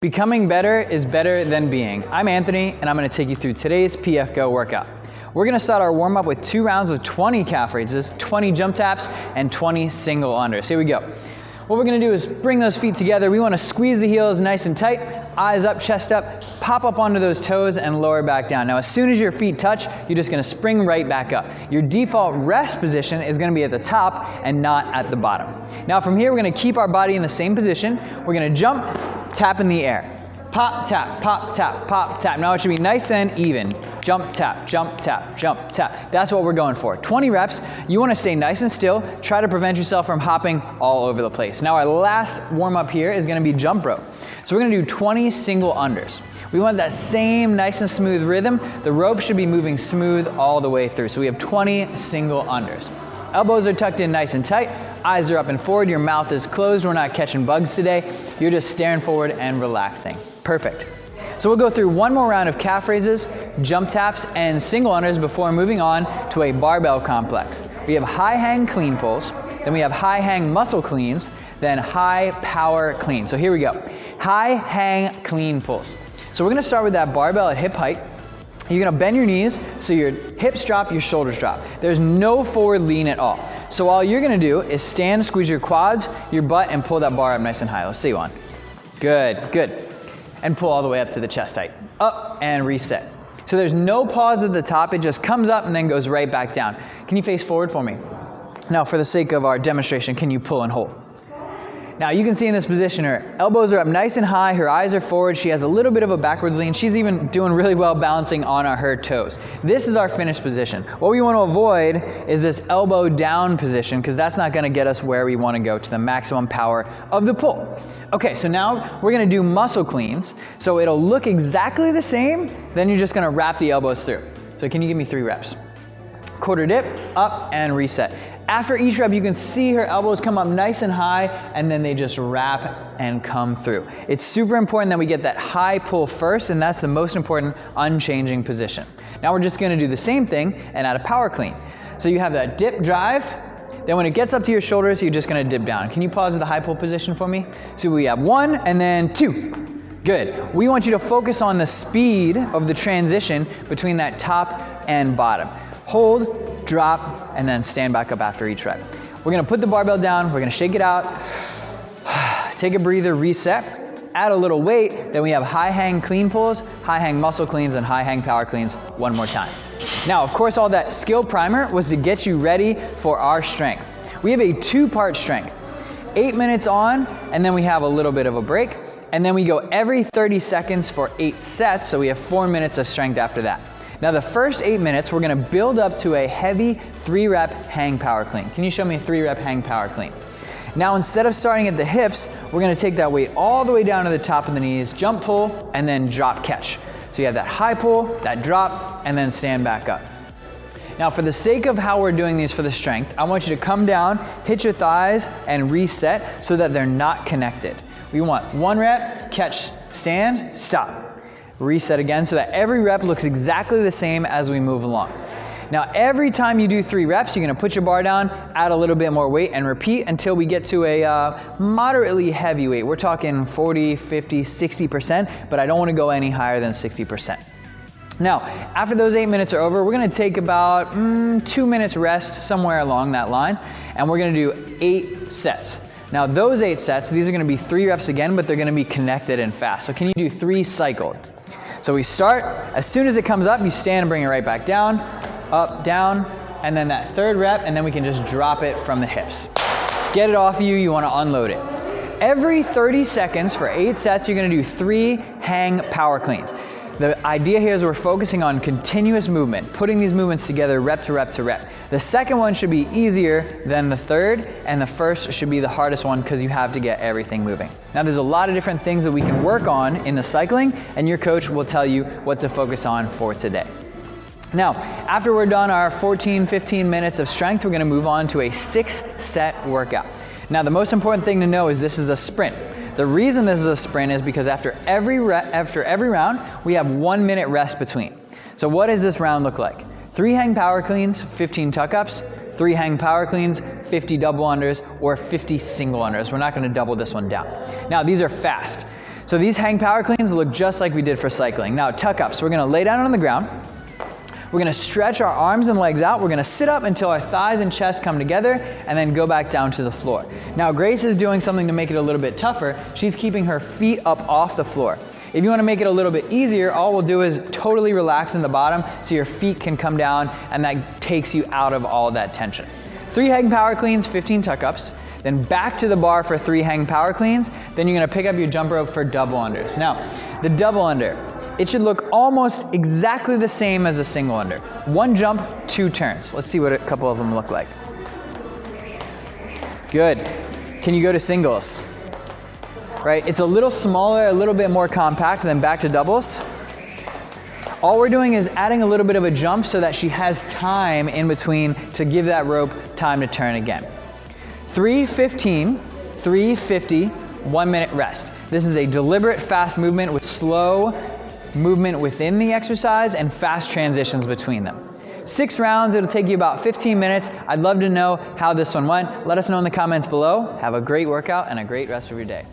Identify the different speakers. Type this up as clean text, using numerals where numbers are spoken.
Speaker 1: Becoming better is better than being. I'm Anthony, and I'm gonna take you through today's PF Go workout. We're gonna start our warm-up with 2 rounds of 20 calf raises, 20 jump taps, and 20 single unders. Here we go. What we're gonna do is bring those feet together. We wanna squeeze the heels nice and tight, eyes up, chest up, pop up onto those toes and lower back down. Now, as soon as your feet touch, you're just gonna spring right back up. Your default rest position is gonna be at the top and not at the bottom. Now, from here, we're gonna keep our body in the same position. We're gonna jump, tap in the air. Pop, tap, pop, tap, pop, tap. Now it should be nice and even. Jump, tap, jump, tap, jump, tap. That's what we're going for. 20 reps. You want to stay nice and still. Try to prevent yourself from hopping all over the place. Now our last warm up here is going to be jump rope. So we're going to do 20 single unders. We want that same nice and smooth rhythm. The rope should be moving smooth all the way through. So we have 20 single unders. Elbows are tucked in nice and tight. Eyes are up and forward. Your mouth is closed. We're not catching bugs today. You're just staring forward and relaxing. Perfect. So we'll go through one more round of calf raises, jump taps, and single unders before moving on to a barbell complex. We have high hang clean pulls, then we have high hang muscle cleans, then high power clean. So here we go. High hang clean pulls. So we're gonna start with that barbell at hip height. You're gonna bend your knees so your hips drop, your shoulders drop. There's no forward lean at all. So all you're gonna do is stand, squeeze your quads, your butt, and pull that bar up nice and high. Let's see one. Good, good. And pull all the way up to the chest height. Up and reset. So there's no pause at the top, it just comes up and then goes right back down. Can you face forward for me? Now for the sake of our demonstration, can you pull and hold? Now you can see in this position her elbows are up nice and high, her eyes are forward, she has a little bit of a backwards lean, she's even doing really well balancing on her toes. This is our finished position. What we want to avoid is this elbow down position because that's not going to get us where we want to go to the maximum power of the pull. Okay, so now we're going to do muscle cleans. So it'll look exactly the same, then you're just going to wrap the elbows through. So can you give me 3 reps? Quarter dip, up and reset. After each rep, you can see her elbows come up nice and high, and then they just wrap and come through. It's super important that we get that high pull first, and that's the most important unchanging position. Now we're just gonna do the same thing and add a power clean. So you have that dip drive, then when it gets up to your shoulders, you're just gonna dip down. Can you pause at the high pull position for me? So we have 1 and then 2. Good. We want you to focus on the speed of the transition between that top and bottom. Hold, drop, and then stand back up after each rep. We're gonna put the barbell down, we're gonna shake it out, take a breather, reset, add a little weight, then we have high hang clean pulls, high hang muscle cleans, and high hang power cleans one more time. Now, of course, all that skill primer was to get you ready for our strength. We have a 2-part strength. 8 minutes on, and then we have a little bit of a break, and then we go every 30 seconds for 8 sets, so we have 4 minutes of strength after that. Now the first 8 minutes, we're gonna build up to a heavy 3-rep hang power clean. Can you show me a 3-rep hang power clean? Now instead of starting at the hips, we're gonna take that weight all the way down to the top of the knees, jump pull, and then drop catch. So you have that high pull, that drop, and then stand back up. Now for the sake of how we're doing these for the strength, I want you to come down, hit your thighs, and reset so that they're not connected. We want 1 rep, catch, stand, stop. Reset again so that every rep looks exactly the same as we move along. Now every time you do 3 reps, you're gonna put your bar down, add a little bit more weight, and repeat until we get to a moderately heavy weight. We're talking 40, 50, 60%, but I don't wanna go any higher than 60%. Now, after those 8 minutes are over, we're gonna take about 2 minutes rest somewhere along that line, and we're gonna do 8 sets. Now those 8 sets, these are gonna be 3 reps again, but they're gonna be connected and fast. So can you do 3 cycled? So we start, as soon as it comes up, you stand and bring it right back down, up, down, and then that 3rd rep, and then we can just drop it from the hips. Get it off of you, you wanna unload it. Every 30 seconds for 8 sets, you're gonna do 3 hang power cleans. The idea here is we're focusing on continuous movement, putting these movements together rep to rep to rep. The second one should be easier than the third, and the first should be the hardest one because you have to get everything moving. Now there's a lot of different things that we can work on in the cycling, and your coach will tell you what to focus on for today. Now, after we're done our 14, 15 minutes of strength, we're gonna move on to a 6-set workout. Now the most important thing to know is this is a sprint. The reason this is a sprint is because after every round, we have 1 minute rest between. So what does this round look like? 3 hang power cleans, 15 tuck-ups, 3 hang power cleans, 50 double unders, or 50 single unders. We're not gonna double this one down. Now these are fast. So these hang power cleans look just like we did for cycling. Now tuck ups, we're gonna lay down on the ground. We're gonna stretch our arms and legs out. We're gonna sit up until our thighs and chest come together and then go back down to the floor. Now Grace is doing something to make it a little bit tougher. She's keeping her feet up off the floor. If you wanna make it a little bit easier, all we'll do is totally relax in the bottom so your feet can come down and that takes you out of all that tension. 3 hang power cleans, 15 tuck ups. Then back to the bar for 3 hang power cleans. Then you're gonna pick up your jump rope for double unders. Now, the double under, it should look almost exactly the same as a single under. 1 jump, 2 turns. Let's see what a couple of them look like. Good. Can you go to singles? Right, it's a little smaller, a little bit more compact than back to doubles. All we're doing is adding a little bit of a jump so that she has time in between to give that rope time to turn again. 3:15, 3:50, 1 minute rest. This is a deliberate fast movement with slow movement within the exercise and fast transitions between them. 6 rounds, it'll take you about 15 minutes. I'd love to know how this one went. Let us know in the comments below. Have a great workout and a great rest of your day.